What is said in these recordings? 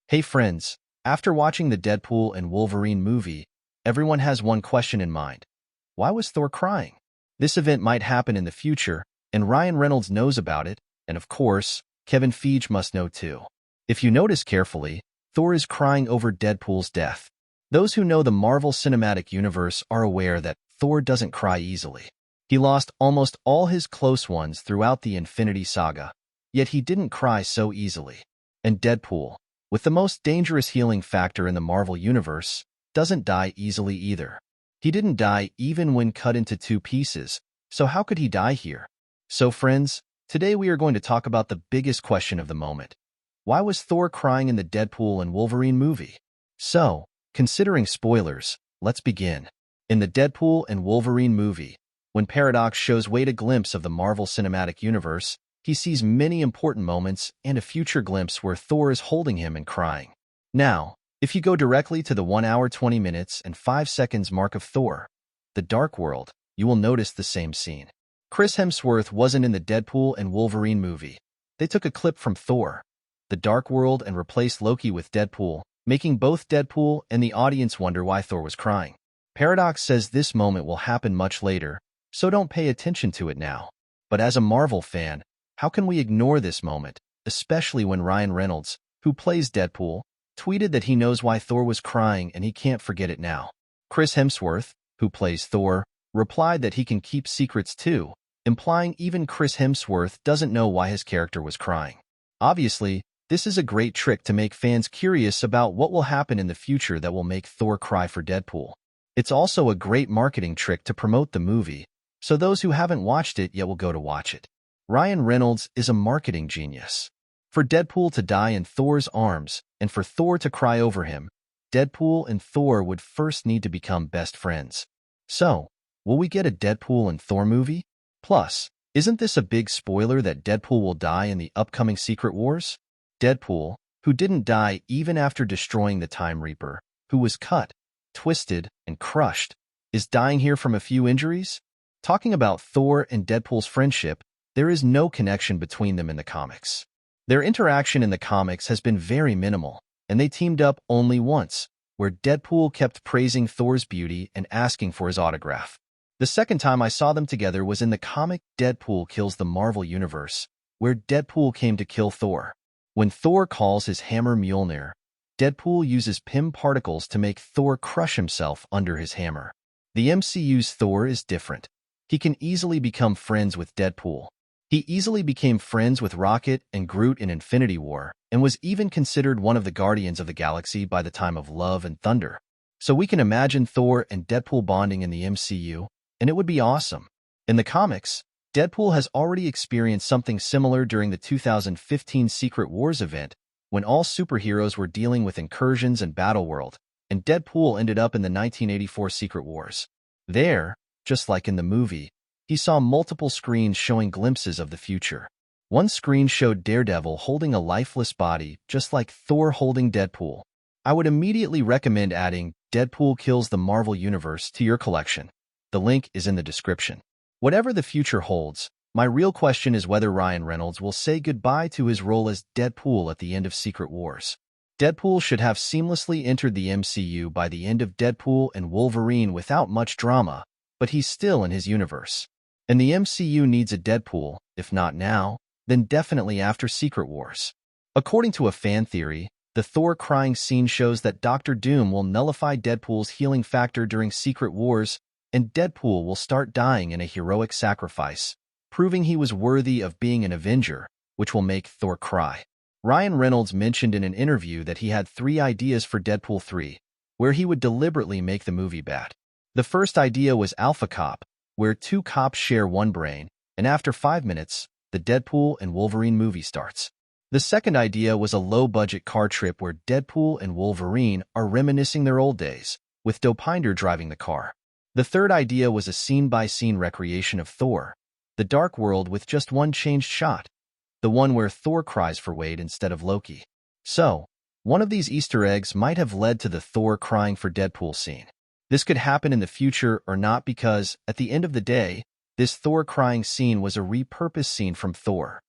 Hey friends, after watching the Deadpool and Wolverine movie, everyone has one question in mind. Why was Thor crying? This event might happen in the future, and Ryan Reynolds knows about it, and of course, Kevin Feige must know too. If you notice carefully, Thor is crying over Deadpool's death. Those who know the Marvel Cinematic Universe are aware that Thor doesn't cry easily. He lost almost all his close ones throughout the Infinity Saga, yet he didn't cry so easily. And Deadpool, with the most dangerous healing factor in the Marvel Universe, doesn't die easily either. He didn't die even when cut into two pieces, so how could he die here? So friends, today we are going to talk about the biggest question of the moment. Why was Thor crying in the Deadpool and Wolverine movie? So, considering spoilers, let's begin. In the Deadpool and Wolverine movie, when Paradox shows Wade a glimpse of the Marvel Cinematic Universe, he sees many important moments and a future glimpse where Thor is holding him and crying. Now, if you go directly to the 1 hour 20 minutes and 5 seconds mark of Thor, The Dark World, you will notice the same scene. Chris Hemsworth wasn't in the Deadpool and Wolverine movie. They took a clip from Thor, The Dark World, and replaced Loki with Deadpool, making both Deadpool and the audience wonder why Thor was crying. Paradox says this moment will happen much later, so don't pay attention to it now. But as a Marvel fan, how can we ignore this moment, especially when Ryan Reynolds, who plays Deadpool, tweeted that he knows why Thor was crying and he can't forget it now? Chris Hemsworth, who plays Thor, replied that he can keep secrets too, implying even Chris Hemsworth doesn't know why his character was crying. Obviously, this is a great trick to make fans curious about what will happen in the future that will make Thor cry for Deadpool. It's also a great marketing trick to promote the movie, so those who haven't watched it yet will go to watch it. Ryan Reynolds is a marketing genius. For Deadpool to die in Thor's arms and for Thor to cry over him, Deadpool and Thor would first need to become best friends. So, will we get a Deadpool and Thor movie? Plus, isn't this a big spoiler that Deadpool will die in the upcoming Secret Wars? Deadpool, who didn't die even after destroying the Time Reaper, who was cut, twisted, and crushed, is dying here from a few injuries? Talking about Thor and Deadpool's friendship, there is no connection between them in the comics. Their interaction in the comics has been very minimal, and they teamed up only once, where Deadpool kept praising Thor's beauty and asking for his autograph. The second time I saw them together was in the comic Deadpool Kills the Marvel Universe, where Deadpool came to kill Thor. When Thor calls his hammer Mjolnir, Deadpool uses Pym particles to make Thor crush himself under his hammer. The MCU's Thor is different. He can easily become friends with Deadpool. He easily became friends with Rocket and Groot in Infinity War, and was even considered one of the Guardians of the Galaxy by the time of Love and Thunder. So we can imagine Thor and Deadpool bonding in the MCU, and it would be awesome. In the comics, Deadpool has already experienced something similar during the 2015 Secret Wars event, when all superheroes were dealing with incursions and Battleworld, and Deadpool ended up in the 1984 Secret Wars. There, just like in the movie, he saw multiple screens showing glimpses of the future. One screen showed Daredevil holding a lifeless body, just like Thor holding Deadpool. I would immediately recommend adding Deadpool Kills the Marvel Universe to your collection. The link is in the description. Whatever the future holds, my real question is whether Ryan Reynolds will say goodbye to his role as Deadpool at the end of Secret Wars. Deadpool should have seamlessly entered the MCU by the end of Deadpool and Wolverine without much drama, but he's still in his universe. And the MCU needs a Deadpool, if not now, then definitely after Secret Wars. According to a fan theory, the Thor crying scene shows that Doctor Doom will nullify Deadpool's healing factor during Secret Wars, and Deadpool will start dying in a heroic sacrifice, proving he was worthy of being an Avenger, which will make Thor cry. Ryan Reynolds mentioned in an interview that he had 3 ideas for Deadpool 3, where he would deliberately make the movie bad. The first idea was Alpha Cop, where 2 cops share one brain, and after 5 minutes, the Deadpool and Wolverine movie starts. The second idea was a low-budget car trip where Deadpool and Wolverine are reminiscing their old days, with Dopinder driving the car. The third idea was a scene-by-scene recreation of Thor, The Dark World, with just one changed shot, the one where Thor cries for Wade instead of Loki. So, one of these Easter eggs might have led to the Thor crying for Deadpool scene. This could happen in the future or not because, at the end of the day, this Thor crying scene was a repurposed scene from Thor,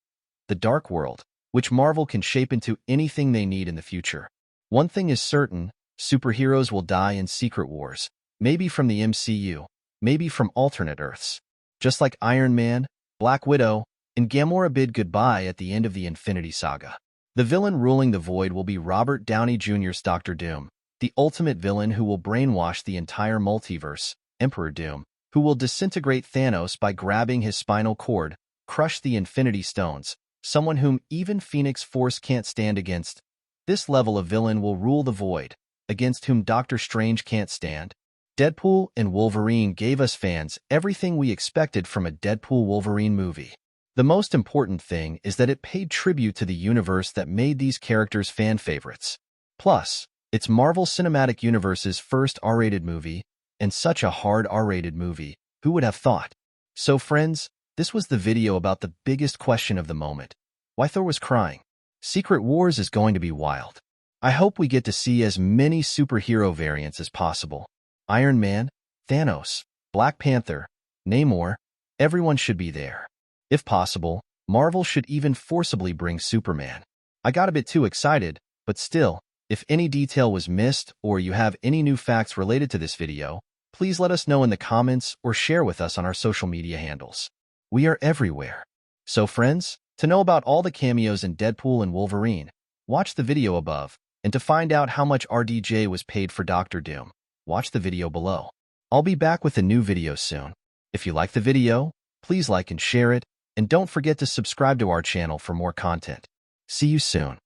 The Dark World, which Marvel can shape into anything they need in the future. One thing is certain, superheroes will die in Secret Wars. Maybe from the MCU, maybe from alternate Earths. Just like Iron Man, Black Widow, and Gamora bid goodbye at the end of the Infinity Saga. The villain ruling the void will be Robert Downey Jr.'s Doctor Doom, the ultimate villain who will brainwash the entire multiverse, Emperor Doom, who will disintegrate Thanos by grabbing his spinal cord, crush the Infinity Stones, someone whom even Phoenix Force can't stand against. This level of villain will rule the void, against whom Doctor Strange can't stand. Deadpool and Wolverine gave us fans everything we expected from a Deadpool Wolverine movie. The most important thing is that it paid tribute to the universe that made these characters fan favorites. Plus, it's Marvel Cinematic Universe's first R-rated movie, and such a hard R-rated movie, who would have thought? So friends, this was the video about the biggest question of the moment. Why Thor was crying. Secret Wars is going to be wild. I hope we get to see as many superhero variants as possible. Iron Man, Thanos, Black Panther, Namor, everyone should be there. If possible, Marvel should even forcibly bring Superman. I got a bit too excited, but still, if any detail was missed or you have any new facts related to this video, please let us know in the comments or share with us on our social media handles. We are everywhere. So friends, to know about all the cameos in Deadpool and Wolverine, watch the video above, and to find out how much RDJ was paid for Doctor Doom, watch the video below. I'll be back with a new video soon. If you like the video, please like and share it, and don't forget to subscribe to our channel for more content. See you soon.